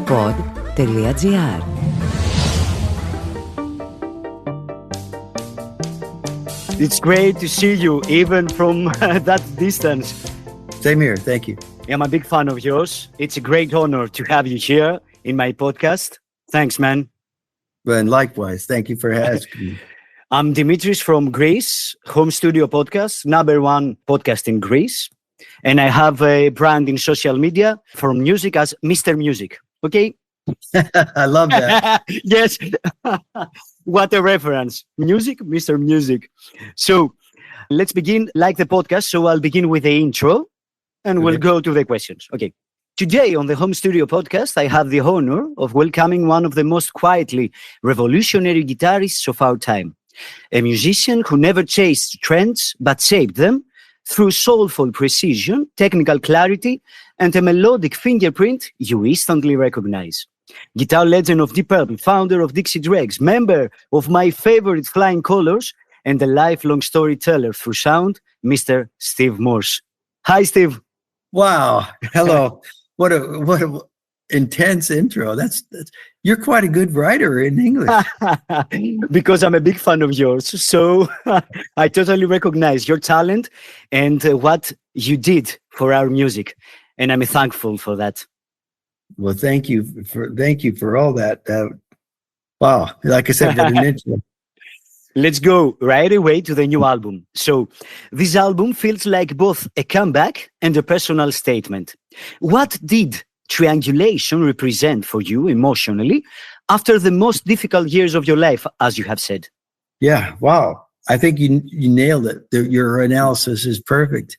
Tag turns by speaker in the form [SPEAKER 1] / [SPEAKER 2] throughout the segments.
[SPEAKER 1] pod.gr.
[SPEAKER 2] It's great to see you, even from that distance.
[SPEAKER 3] Same here, thank you.
[SPEAKER 2] I'm a big fan of yours. It's a great honor to have you here in my podcast. Thanks, man.
[SPEAKER 3] And likewise, thank you for asking me.
[SPEAKER 2] I'm Dimitris from Greece, home studio podcast, #1 podcast in Greece. And I have a brand in social media for music as Mr. Music. Okay?
[SPEAKER 3] I love that.
[SPEAKER 2] Yes. What a reference. Music, Mr. Music. So let's begin like the podcast. So I'll begin with the intro and we'll go to the questions. Okay. Today on the Home Studio podcast, I have the honor of welcoming one of the most quietly revolutionary guitarists of our time. A musician who never chased trends but shaped them through soulful precision, technical clarity, and a melodic fingerprint you instantly recognize. Guitar legend of Deep Purple, founder of Dixie Dregs, member of my favorite Flying Colours, and a lifelong storyteller through sound, Mr. Steve Morse. Hi, Steve.
[SPEAKER 3] Wow. Hello. What a intense intro. That's you're quite a good writer in English.
[SPEAKER 2] Because I'm a big fan of yours. So I totally recognize your talent and what you did for our music. And I'm thankful for that.
[SPEAKER 3] Well, thank you for all that. Wow. Like I said, what an intro.
[SPEAKER 2] Let's go right away to the new album. So this album feels like both a comeback and a personal statement. What did triangulation represent for you emotionally after the most difficult years of your life, as you have said?
[SPEAKER 3] Yeah, wow. I think you nailed it. Your analysis is perfect.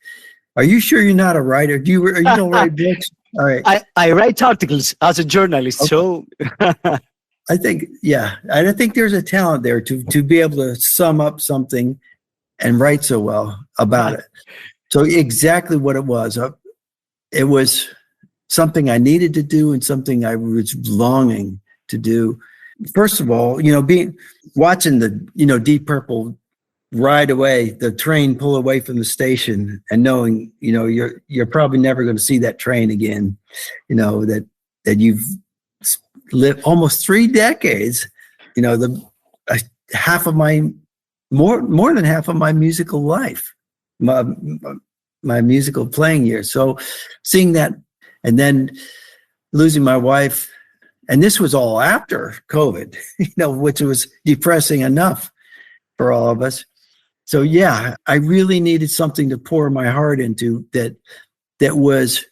[SPEAKER 3] Are you sure you're not a writer? You don't write books? All right.
[SPEAKER 2] I write articles as a journalist, okay. So
[SPEAKER 3] I think, yeah, I think there's a talent there to be able to sum up something and write so well about it. So exactly what it was something I needed to do and something I was longing to do. First of all, watching the, Deep Purple ride away, the train pull away from the station and knowing, you're probably never going to see that train again, that you've lived almost 3 decades, half of my, more than half of my musical life, my musical playing years. So seeing that, and then losing my wife, and this was all after COVID, which was depressing enough for all of us. So yeah, I really needed something to pour my heart into that was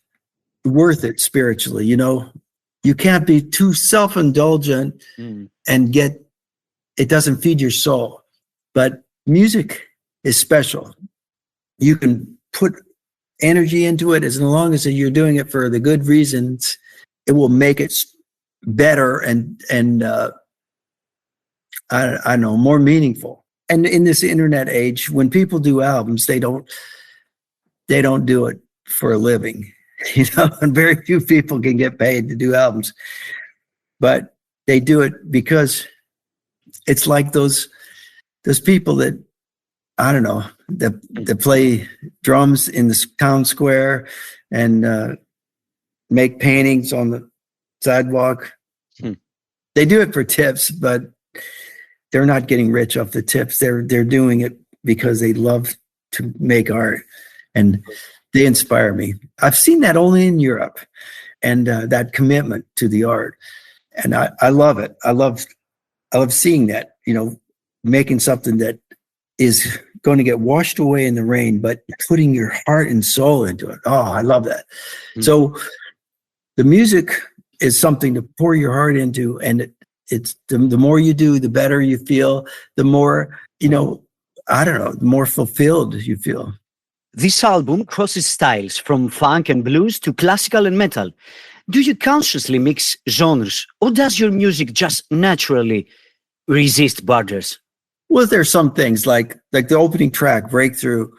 [SPEAKER 3] worth it spiritually. You can't be too self-indulgent and it doesn't feed your soul. But music is special. You can put energy into it as long as you're doing it for the good reasons. It will make it better and I don't know, more meaningful. And in this internet age, when people do albums, they don't do it for a living, and very few people can get paid to do albums, but they do it because it's like those people that, I don't know, that play drums in the town square and make paintings on the sidewalk. They do it for tips, but they're not getting rich off the tips. They're doing it because they love to make art, and they inspire me. I've seen that only in Europe, and that commitment to the art, and I love it. I love seeing that. Making something that is going to get washed away in the rain, but putting your heart and soul into it. Oh, I love that. So the music is something to pour your heart into, and it's the more you do, the better you feel, the more, the more fulfilled you feel.
[SPEAKER 2] This album crosses styles from funk and blues to classical and metal. Do you consciously mix genres, or does your music just naturally resist borders?
[SPEAKER 3] Well, there's some things like the opening track, Breakthrough,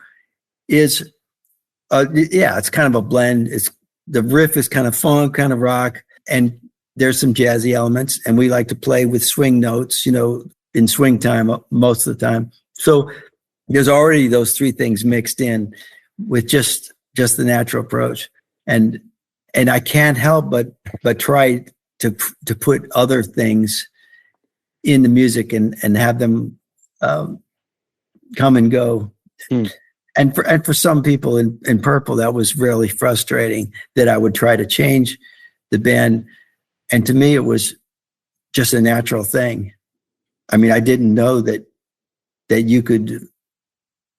[SPEAKER 3] is, it's kind of a blend. The riff is kind of funk, kind of rock, and there's some jazzy elements, and we like to play with swing notes, in swing time most of the time. So there's already those 3 things mixed in with just the natural approach. And I can't help but try to put other things in the music and have them come and go. And for some people in Purple, that was really frustrating, that I would try to change the band. And to me, it was just a natural thing. I mean, I didn't know that you could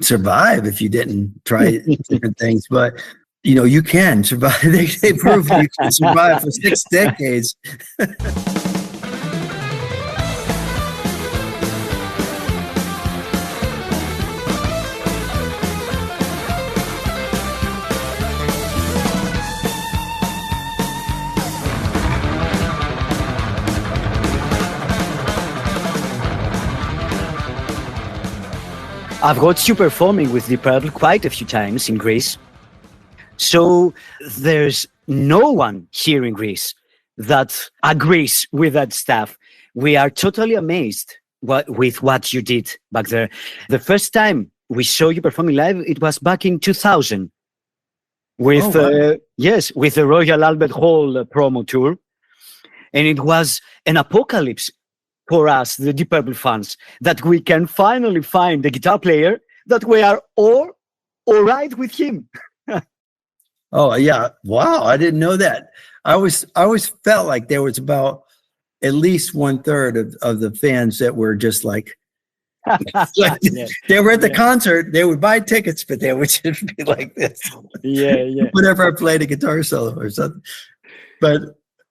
[SPEAKER 3] survive if you didn't try different things, but you can survive. They proved you can survive for 6 decades.
[SPEAKER 2] I've watched you performing with Deep Purple quite a few times in Greece. So there's no one here in Greece that agrees with that stuff. We are totally amazed with what you did back there. The first time we saw you performing live, it was back in 2000 with, with the Royal Albert Hall promo tour. And it was an apocalypse for us, the Deep Purple fans, that we can finally find a guitar player that we are all right with him.
[SPEAKER 3] Oh yeah. Wow. I didn't know that. I always felt like there was about at least 1/3 of the fans that were just like they were at the concert, they would buy tickets, but they would just be like this.
[SPEAKER 2] Yeah.
[SPEAKER 3] Whenever I played a guitar solo or something. But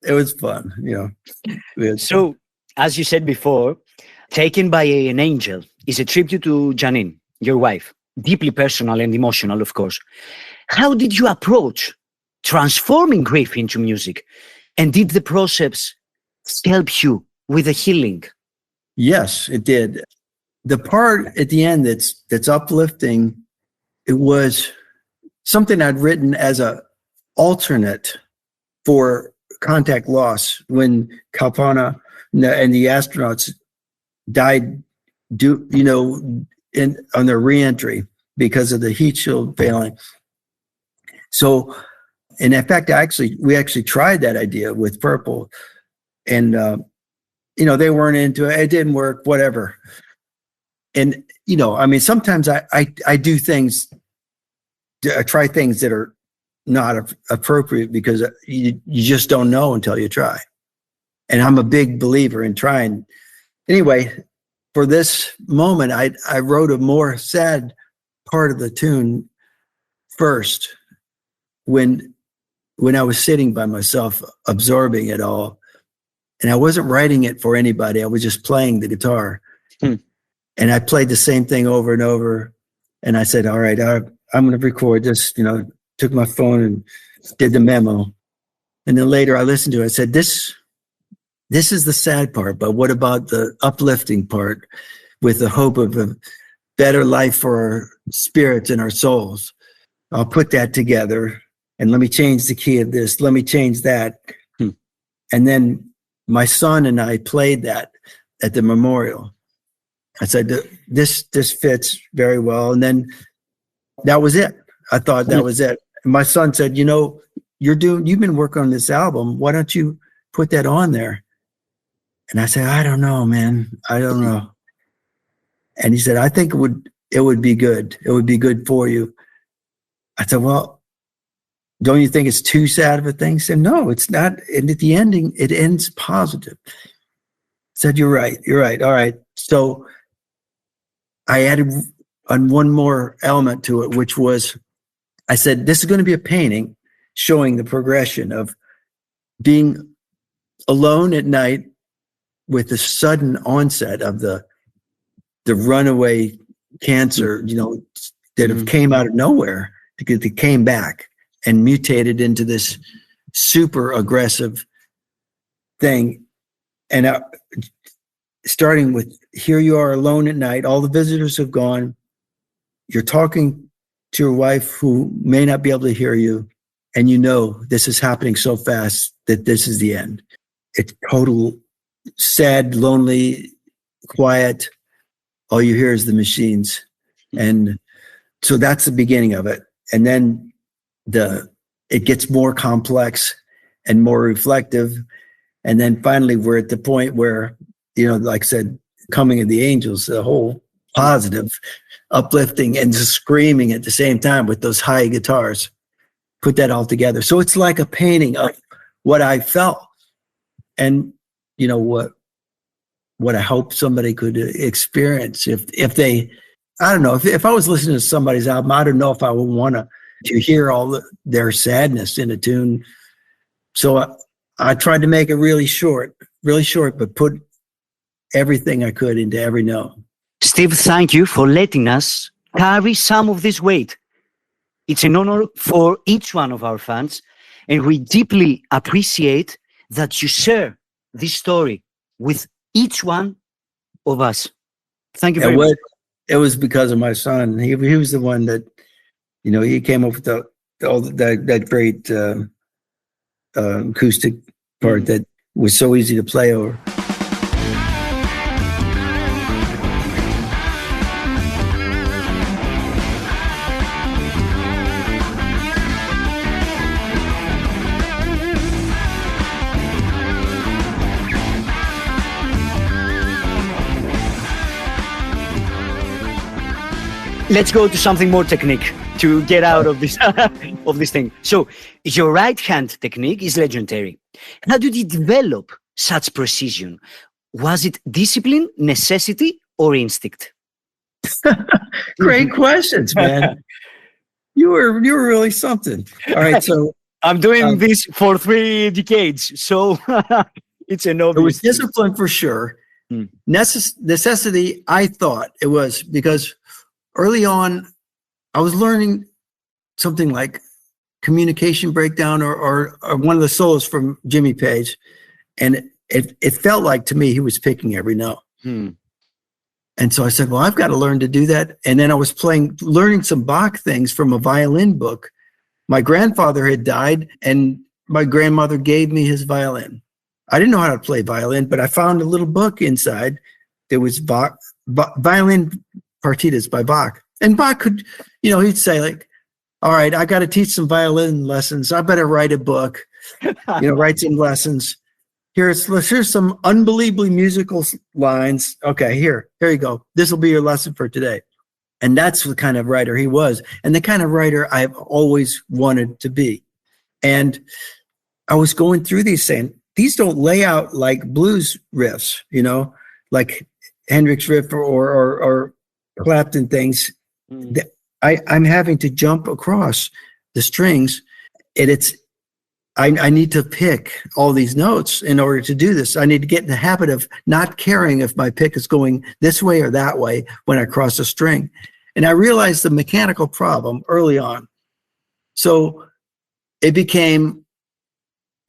[SPEAKER 3] it was fun, So,
[SPEAKER 2] as you said before, Taken by an Angel is a tribute to Janine, your wife. Deeply personal and emotional, of course. How did you approach transforming grief into music? And did the process help you with the healing?
[SPEAKER 3] Yes, it did. The part at the end that's uplifting, it was something I'd written as a alternate for contact loss when Kalpana and the astronauts died, on their reentry because of the heat shield failing. So, and in fact, we actually tried that idea with Purple, and they weren't into it. It didn't work. Whatever. And sometimes I do things. I try things that are not appropriate because you just don't know until you try. And I'm a big believer in trying. Anyway, for this moment, I wrote a more sad part of the tune first when I was sitting by myself, absorbing it all. And I wasn't writing it for anybody. I was just playing the guitar. And I played the same thing over and over. And I said, all right, I'm going to record this, took my phone and did the memo. And then later I listened to it. I said, this is the sad part, but what about the uplifting part with the hope of a better life for our spirits and our souls? I'll put that together and let me change the key of this. Let me change that. And then my son and I played that at the memorial. I said, this fits very well. And then that was it. I thought that was it. And my son said, you've been working on this album. Why don't you put that on there? And I said, I don't know, man. I don't know. And he said, I think it would be good. It would be good for you. I said, well, don't you think it's too sad of a thing? He said, no, it's not. And at the ending, it ends positive. I said, you're right. All right. So I added one more element to it, which was, I said, this is going to be a painting showing the progression of being alone at night with the sudden onset of the runaway cancer, that have came out of nowhere, because it came back and mutated into this super aggressive thing. And starting with, here you are alone at night, all the visitors have gone, you're talking to your wife who may not be able to hear you, and this is happening so fast that this is the end. It's total sad, lonely, quiet. All you hear is the machines. And so that's the beginning of it. And then it gets more complex and more reflective. And then finally, we're at the point where, like I said, coming of the angels, the whole positive, uplifting, and just screaming at the same time with those high guitars, put that all together. So it's like a painting of what I felt, and what I hope somebody could experience if they, I don't know, if I was listening to somebody's album, I don't know if I would want to hear all their sadness in a tune. So I tried to make it really short, but put everything I could into every note.
[SPEAKER 2] Steve, thank you for letting us carry some of this weight. It's an honor for each one of our fans, and we deeply appreciate that you share this story with each one of us. Thank you very much.
[SPEAKER 3] It was because of my son. He was the one that, he came up with that great acoustic part that was so easy to play over.
[SPEAKER 2] Let's go to something more technique to get out of this of this thing. So your right hand technique is legendary. How did you develop such precision? Was it discipline, necessity, or instinct?
[SPEAKER 3] Great questions, man. You were really something. All right, so
[SPEAKER 2] I'm doing this for 3 decades, so it's an obvious.
[SPEAKER 3] It was discipline for sure. Necessity, I thought it was because early on, I was learning something like communication breakdown or one of the solos from Jimmy Page. And it felt like to me, he was picking every note. And so I said, well, I've got to learn to do that. And then I was learning some Bach things from a violin book. My grandfather had died and my grandmother gave me his violin. I didn't know how to play violin, but I found a little book inside. There was violin partitas by Bach. And Bach could, he'd say like, all right, I got to teach some violin lessons. I better write a book, write some lessons. Here's some unbelievably musical lines. Okay, here you go. This will be your lesson for today. And that's the kind of writer he was. And the kind of writer I've always wanted to be. And I was going through these saying, these don't lay out like blues riffs, like Hendrix riff or Clapton things. I'm having to jump across the strings, and I need to pick all these notes in order to do this. I need to get in the habit of not caring if my pick is going this way or that way when I cross a string. And I realized the mechanical problem early on. So it became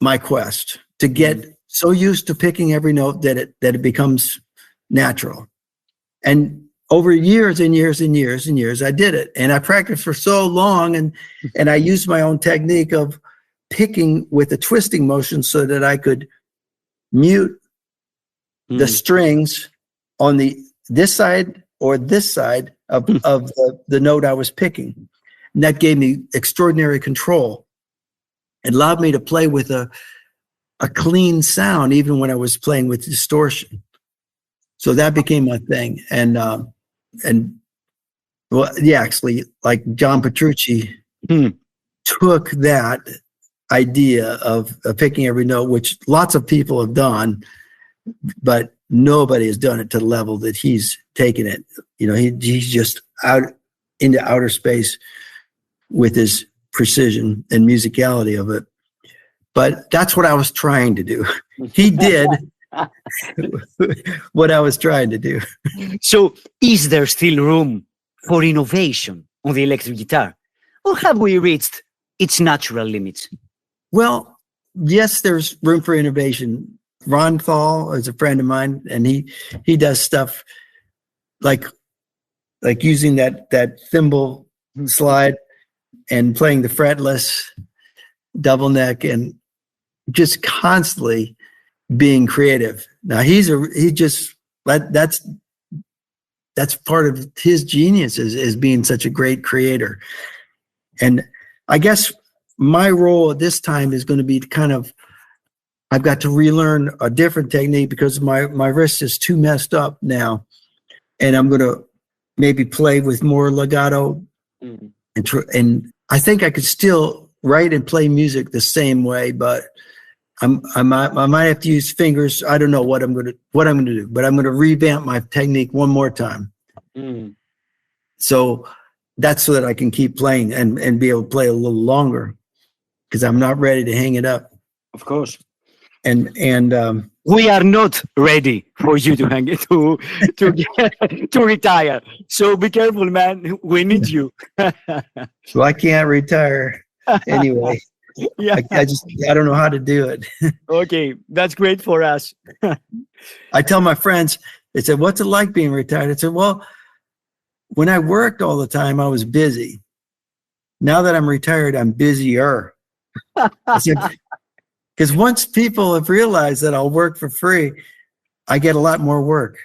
[SPEAKER 3] my quest to get so used to picking every note that it becomes natural. And over years and years and years and years, I did it. And I practiced for so long, and I used my own technique of picking with a twisting motion so that I could mute the strings on this side or this side of the note I was picking. And that gave me extraordinary control. It allowed me to play with a clean sound, even when I was playing with distortion. So that became my thing. And well, yeah, actually, like John Petrucci took that idea of picking every note, which lots of people have done, but nobody has done it to the level that he's taken it. He's just out into outer space with his precision and musicality of it. But that's what I was trying to do. He did what I was trying to do.
[SPEAKER 2] So is there still room for innovation on the electric guitar? Or have we reached its natural limits?
[SPEAKER 3] Well, yes, there's room for innovation. Ron Thal is a friend of mine, and he does stuff like using that thimble slide and playing the fretless double neck and just constantly being creative. Now that's part of his genius is being such a great creator. And I guess my role at this time is going to be to kind of I've got to relearn a different technique because my wrist is too messed up now. And I'm going to maybe play with more legato. And I think I could still write and play music the same way, but I might have to use fingers. I don't know what I'm going to do, but I'm going to revamp my technique one more time. So that's so that I can keep playing and be able to play a little longer, because I'm not ready to hang it up.
[SPEAKER 2] Of course.
[SPEAKER 3] And
[SPEAKER 2] we are not ready for you to hang it to retire. So be careful, man. We need you.
[SPEAKER 3] Well, I can't retire anyway.
[SPEAKER 2] Yeah.
[SPEAKER 3] I don't know how to do it.
[SPEAKER 2] Okay, that's great for us.
[SPEAKER 3] I tell my friends, they said, "What's it like being retired?" I said, "Well, when I worked all the time, I was busy. Now that I'm retired, I'm busier." I said, because once people have realized that I'll work for free, I get a lot more work.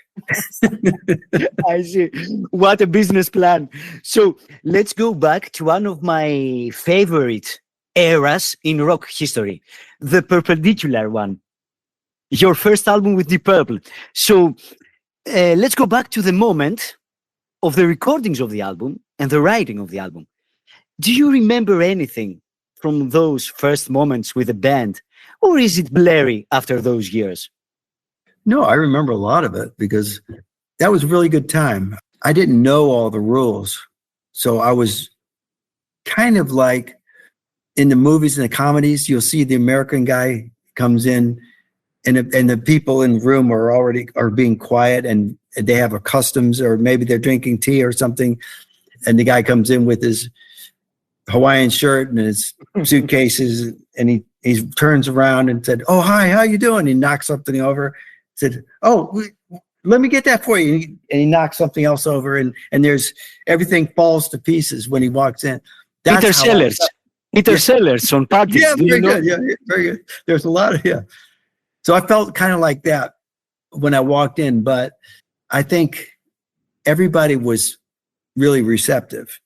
[SPEAKER 2] I see. What a business plan. So let's go back to one of my favorite eras in rock history, the perpendicular one, your first album with Deep Purple. So let's go back to the moment of the recordings of the album and the writing of the album. Do you remember anything from those first moments with the band, or is it blurry after those years?
[SPEAKER 3] No, I remember a lot of it because that was a really good time. I didn't know all the rules. So I was kind of like in the movies and the comedies, you'll see the American guy comes in and the people in the room are being quiet and they have a customs, or maybe they're drinking tea or something. And the guy comes in with his Hawaiian shirt and his suitcases, and he turns around and said, "Oh, hi, how you doing?" He knocks something over, said, "Oh, let me get that for you." And he knocks something else over, and there's everything falls to pieces when he walks in. That's
[SPEAKER 2] Peter Sellers on parties.
[SPEAKER 3] Yeah, very good. Yeah, very good. There's a lot of, yeah. So I felt kind of like that when I walked in, but I think everybody was really receptive.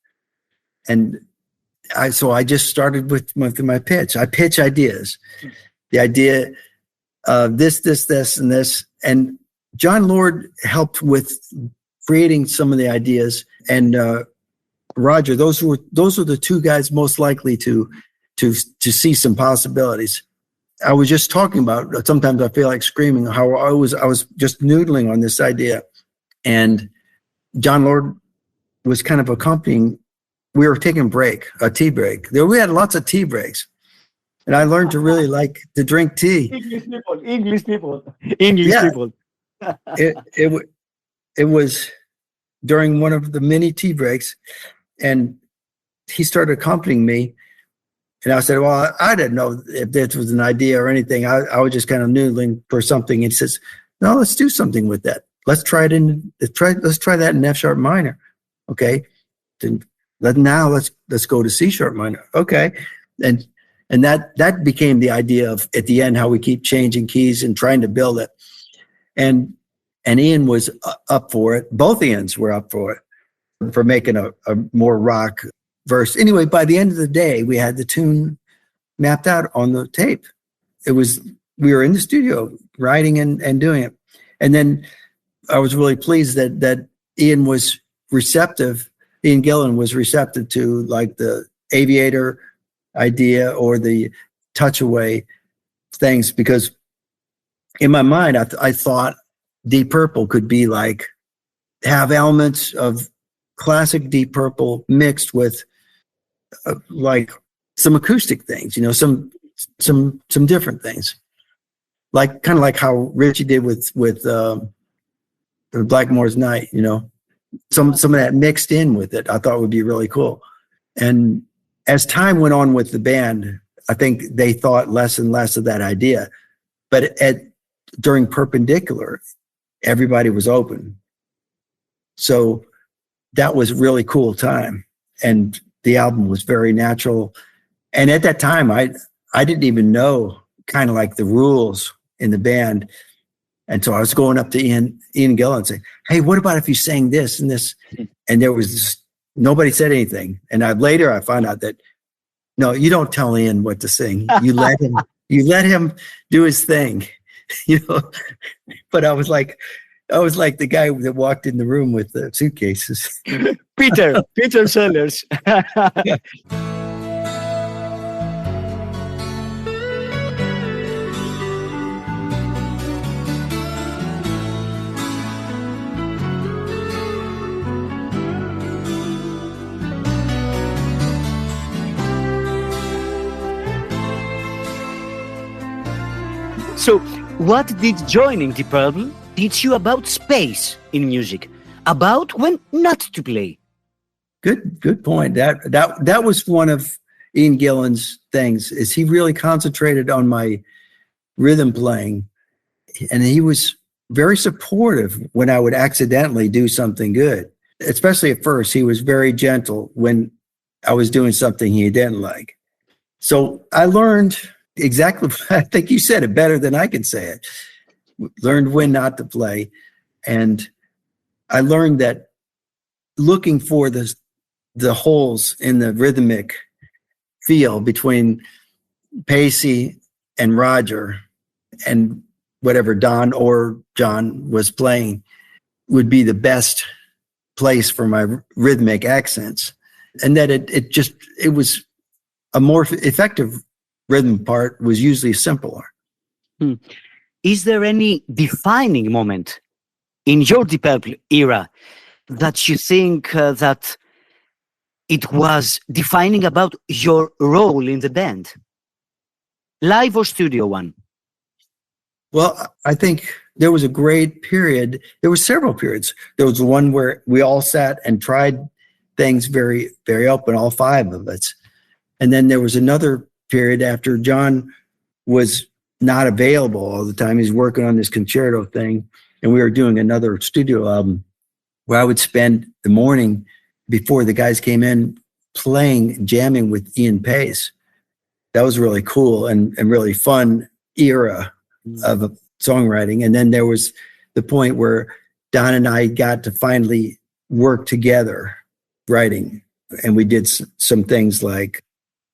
[SPEAKER 3] And so I just started with my pitch. I pitch ideas. The idea of this, and this. And John Lord helped with creating some of the ideas. And Roger, those were the two guys most likely to see some possibilities. I was just talking about, sometimes I feel like screaming, how I was just noodling on this idea. And John Lord was kind of accompanying. We were taking a tea break. We had lots of tea breaks. And I learned to really like to drink tea.
[SPEAKER 2] English people.
[SPEAKER 3] It was during one of the mini tea breaks, and he started accompanying me. And I said, "Well, I didn't know if this was an idea or anything. I was just kind of noodling for something." And he says, "No, let's do something with that. Let's try that in F sharp minor." Okay. Let's go to C sharp minor. Okay. And that became the idea of, at the end, how we keep changing keys and trying to build it. And Ian was up for it. Both Ians were up for it, for making a more rock verse. Anyway, by the end of the day, we had the tune mapped out on the tape. We were in the studio writing and doing it. And then I was really pleased that Ian was receptive. Ian Gillan was receptive to like the Aviator idea or the Touch Away things, because in my mind, I thought Deep Purple could be like, have elements of classic Deep Purple mixed with like some acoustic things, some different things, like kind of like how Richie did with Blackmore's Night, some of that mixed in with it. I thought would be really cool. And as time went on with the band, I think they thought less and less of that idea. But during Perpendicular, everybody was open. So that was a really cool time. And the album was very natural. And at that time, I didn't even know kind of like the rules in the band. And so I was going up to Ian Gillan and saying, "Hey, what about if you sang this and this?" And there was nobody said anything. And later I found out that, no, you don't tell Ian what to sing. You let him You let him do his thing, you know. But I was like the guy that walked in the room with the suitcases.
[SPEAKER 2] Peter Sellers.
[SPEAKER 3] Yeah.
[SPEAKER 2] So, what did joining Deep Purple teach you about space in music? About when not to play?
[SPEAKER 3] Good point. That was one of Ian Gillan's things, is he really concentrated on my rhythm playing, and he was very supportive when I would accidentally do something good. Especially at first, he was very gentle when I was doing something he didn't like. So I learned exactly, I think you said it better than I can say it. Learned when not to play. And I learned that looking for the holes in the rhythmic feel between Pacey and Roger and whatever Don or John was playing would be the best place for my rhythmic accents. And that it was a more effective rhythm part was usually simpler.
[SPEAKER 2] Is there any defining moment in your Deep Purple era that you think that it was defining about your role in the band? Live or studio one?
[SPEAKER 3] Well, I think there was a great period. There were several periods. There was one where we all sat and tried things very, very open, all five of us. And then there was another period after John was not available all the time. He's working on this concerto thing, and we were doing another studio album where I would spend the morning before the guys came in jamming with Ian Pace. That was really cool and really fun era of songwriting. And then there was the point where Don and I got to finally work together writing, and we did some things like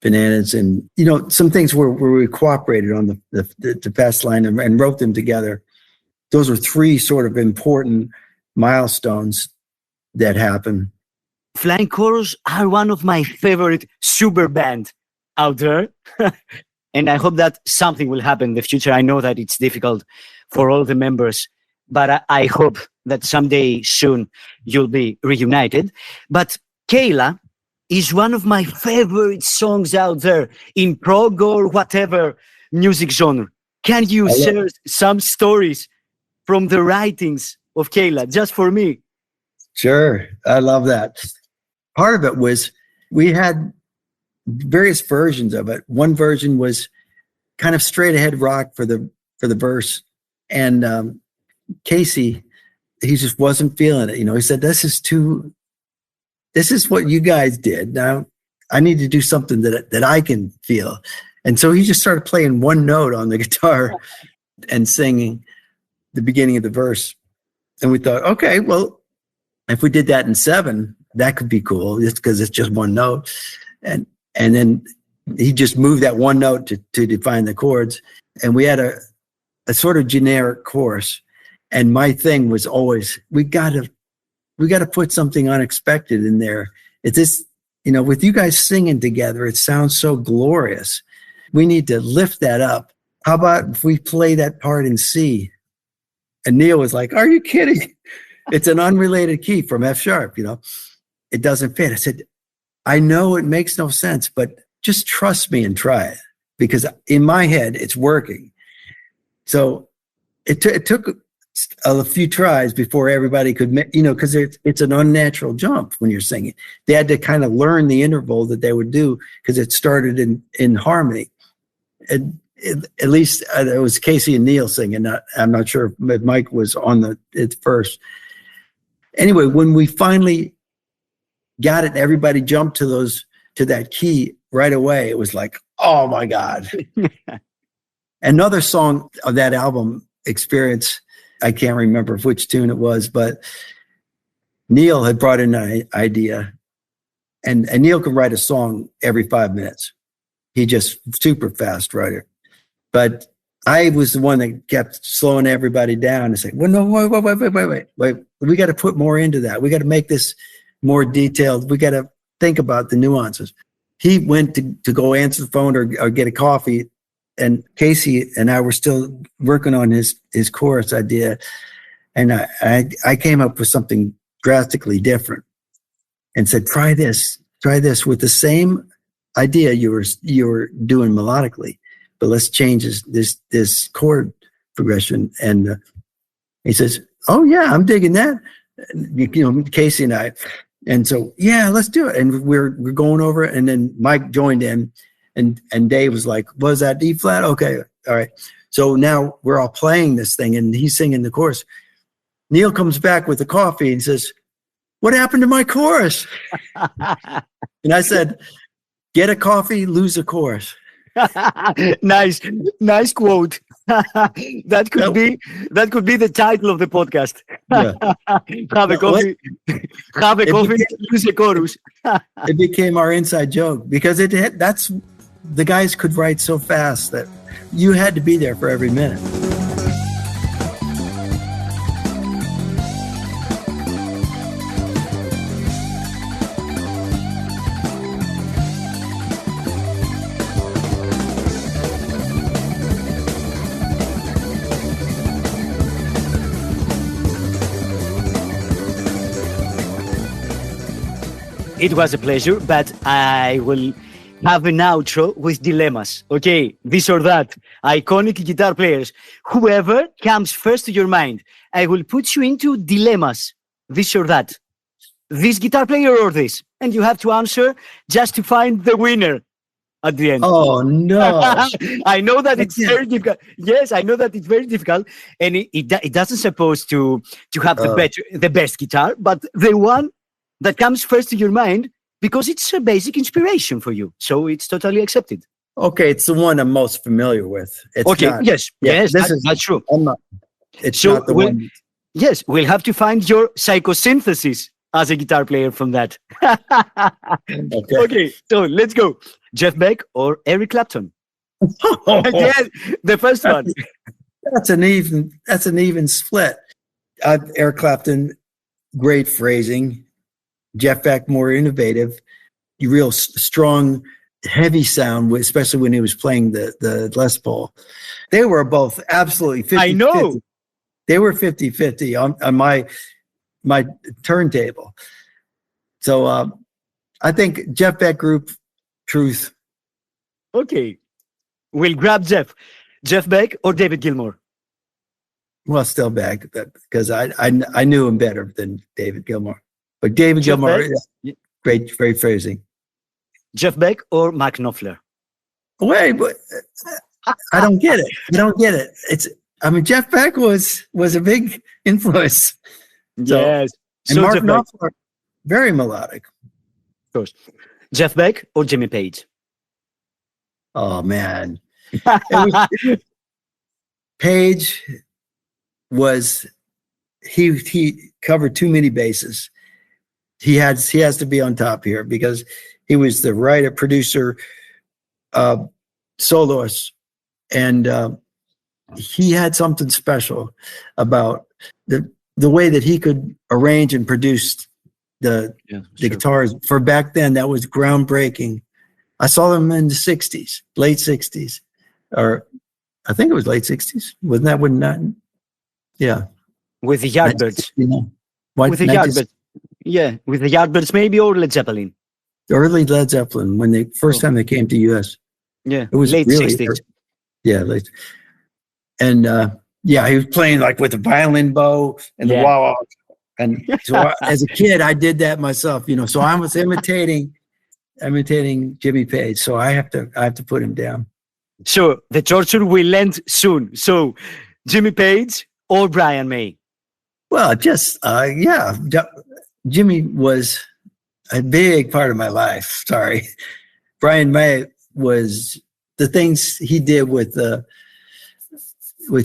[SPEAKER 3] Bananas, and some things where we cooperated on the pass line and wrote them together. Those were three sort of important milestones that happened.
[SPEAKER 2] Flying Chorus are one of my favorite super band out there. And I hope that something will happen in the future. I know that it's difficult for all the members, but I hope that someday soon you'll be reunited. But Kayla is one of my favorite songs out there in prog or whatever music genre. Can you share some stories from the writings of Kayla, just for me?
[SPEAKER 3] Sure. I love that. Part of it was we had various versions of it. One version was kind of straight ahead rock for the verse. And Casey, he just wasn't feeling it. He said, this is what you guys did. Now I need to do something that I can feel. And so he just started playing one note on the guitar and singing the beginning of the verse. And we thought, okay, well, if we did that in 7, that could be cool, just because it's just one note. And then he just moved that one note to define the chords. And we had a sort of generic chorus. And my thing was always, we got to put something unexpected in there. It's this, with you guys singing together, it sounds so glorious. We need to lift that up. How about if we play that part in C? And Neil was like, are you kidding? It's an unrelated key from F sharp, It doesn't fit. I said, I know it makes no sense, but just trust me and try it, because in my head, it's working. So it took a few tries before everybody could, because it's an unnatural jump when you're singing. They had to kind of learn the interval that they would do, because it started in harmony. And at least it was Casey and Neil singing. I'm not sure if Mike was on it first. Anyway, when we finally got it, everybody jumped to that key right away. It was like, oh my God. Another song of that album, Experience, I can't remember which tune it was, but Neil had brought in an idea, and Neil could write a song every 5 minutes. He just super fast writer. But I was the one that kept slowing everybody down and saying, well, no, wait. We got to put more into that. We got to make this more detailed. We got to think about the nuances. He went to go answer the phone or get a coffee, and Casey and I were still working on his chorus idea. And I came up with something drastically different and said, try this with the same idea you were doing melodically, but let's change this chord progression. And he says, oh yeah, I'm digging that. Casey and I. And so, yeah, let's do it. And we're going over it. And then Mike joined in, and Dave was like, was that D flat? Okay. All right. So now we're all playing this thing and he's singing the chorus. Neil comes back with the coffee and says, what happened to my chorus? And I said, get a coffee, lose a chorus.
[SPEAKER 2] Nice quote. that could be the title of the podcast.
[SPEAKER 3] Yeah.
[SPEAKER 2] Have a coffee, lose a chorus.
[SPEAKER 3] It became our inside joke because that's the guys could write so fast that you had to be there for every minute.
[SPEAKER 2] It was a pleasure, but I will have an outro with dilemmas. Okay, this or that. Iconic guitar players. Whoever comes first to your mind, I will put you into dilemmas. This or that. This guitar player or this. And you have to answer just to find the winner at the end.
[SPEAKER 3] Oh, no.
[SPEAKER 2] I know that it's very difficult. Yes, I know that it's very difficult. And it doesn't supposed to have the best guitar, but the one that comes first to your mind, because it's a basic inspiration for you. So it's totally accepted.
[SPEAKER 3] Okay, it's the one I'm most familiar with. It's
[SPEAKER 2] okay,
[SPEAKER 3] not,
[SPEAKER 2] yes, that's true.
[SPEAKER 3] It's not the one.
[SPEAKER 2] Yes, we'll have to find your psychosynthesis as a guitar player from that. Okay, so let's go. Jeff Beck or Eric Clapton? Again, the first one.
[SPEAKER 3] That's an even split. Eric Clapton, great phrasing. Jeff Beck, more innovative, real strong, heavy sound, especially when he was playing the Les Paul. They were both absolutely 50-50.
[SPEAKER 2] I know.
[SPEAKER 3] They were 50-50 on my turntable. So I think Jeff Beck group, truth.
[SPEAKER 2] Okay. We'll grab Jeff. Jeff Beck or David Gilmour?
[SPEAKER 3] Well, still Beck, because I knew him better than David Gilmour. But David Gilmour, great phrasing.
[SPEAKER 2] Jeff Beck or Mark Knopfler?
[SPEAKER 3] Wait, I don't get it. Jeff Beck was a big influence. So,
[SPEAKER 2] yes.
[SPEAKER 3] And Mark Knopfler, very melodic.
[SPEAKER 2] Of course. Jeff Beck or Jimmy Page?
[SPEAKER 3] Oh, man. Page was, he covered too many bases. He has to be on top here because he was the writer, producer, soloist, and he had something special about the way that he could arrange and produce the guitars. For back then, that was groundbreaking. I saw them in the 60s, late 60s, or I think it was late 60s. Wasn't that when that? Yeah.
[SPEAKER 2] With the Yardbirds.
[SPEAKER 3] With
[SPEAKER 2] the Yardbirds. Yeah, with the Yardbirds maybe, or Led Zeppelin.
[SPEAKER 3] Early Led Zeppelin, when they first time they came to US.
[SPEAKER 2] Yeah,
[SPEAKER 3] it was
[SPEAKER 2] late
[SPEAKER 3] really
[SPEAKER 2] 60s.
[SPEAKER 3] Yeah, late. And he was playing like with the violin bow and the wah-wah. And so as a kid, I did that myself, so I was imitating Jimmy Page. So I have to put him down.
[SPEAKER 2] So the torture will end soon. So Jimmy Page or Brian May?
[SPEAKER 3] Well, just, Jimmy was a big part of my life. Sorry. Brian May was, the things he did with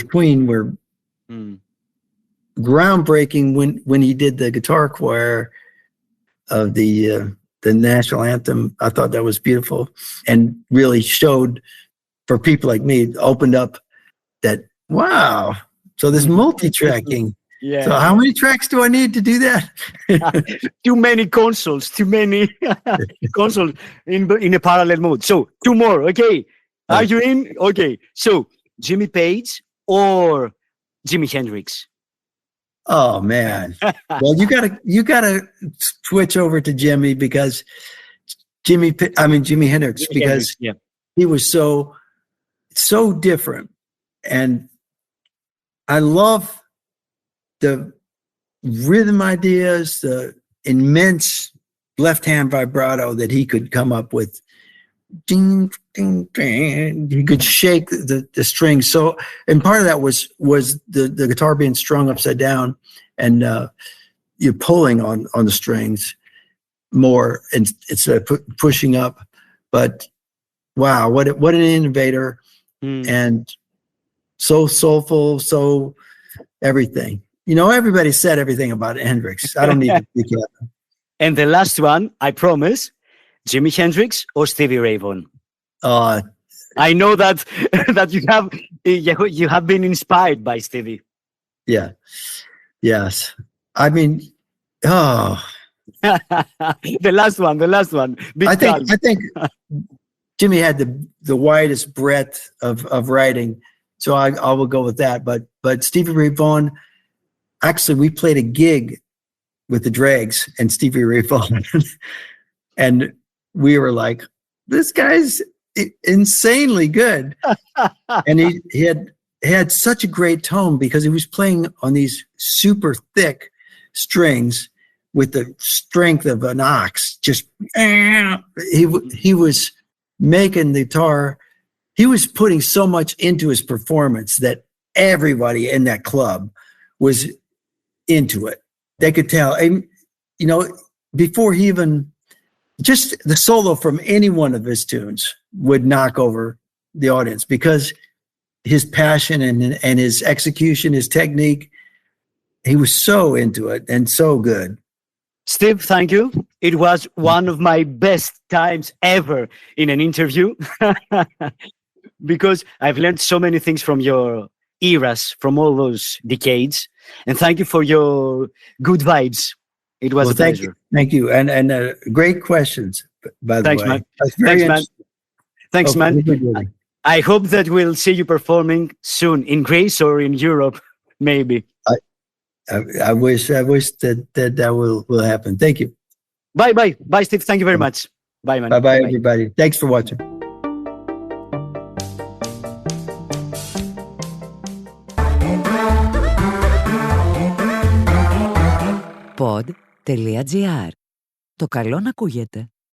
[SPEAKER 3] Queen were groundbreaking when he did the guitar choir of the national anthem. I thought that was beautiful and really showed for people like me, opened up that, wow, so there's multi-tracking.
[SPEAKER 2] Yeah.
[SPEAKER 3] So how many tracks do I need to do that?
[SPEAKER 2] Too many consoles, too many consoles in a parallel mode. So 2 more, okay. Are you in? Okay. So Jimmy Page or Jimi Hendrix?
[SPEAKER 3] Oh man. Well, you gotta switch over to Jimmy because Jimi Hendrix, because he was so different. And I love the rhythm ideas, the immense left-hand vibrato that he could come up with. Ding, ding, ding. He could shake the strings. So, and part of that was the guitar being strung upside down, and you're pulling on the strings more instead of pushing up. But wow, what an innovator, and so soulful, so everything. You know, everybody said everything about Hendrix. I don't need to speak yet.
[SPEAKER 2] And the last one, I promise, Jimi Hendrix or Stevie Ray Vaughan? I know that you have been inspired by Stevie.
[SPEAKER 3] Yeah. Yes. I mean, the
[SPEAKER 2] last one.
[SPEAKER 3] I think Jimmy had the widest breadth of writing, so I will go with that. But Stevie Ray Vaughan, actually, we played a gig with the Dregs and Stevie Ray Vaughan, and we were like, this guy's insanely good. And he had such a great tone because he was playing on these super thick strings with the strength of an ox. Just he was making the guitar. He was putting so much into his performance that everybody in that club was into it. They could tell. And, you know, before he even, just the solo from any one of his tunes would knock over the audience because his passion and his execution, his technique, he was so into it and so good.
[SPEAKER 2] Steve, thank you. It was one of my best times ever in an interview because I've learned so many things from your eras, from all those decades. And thank you for your good vibes. It was a pleasure.
[SPEAKER 3] Thank you. And great questions, by the way.
[SPEAKER 2] Man. Thanks, man. I hope that we'll see you performing soon in Greece or in Europe, maybe.
[SPEAKER 3] I wish that will happen. Thank you.
[SPEAKER 2] Bye, Steve. Thank you very much. Bye, man.
[SPEAKER 3] Bye, everybody. Thanks for watching.
[SPEAKER 1] Pod.gr. Το καλό να ακούγεται.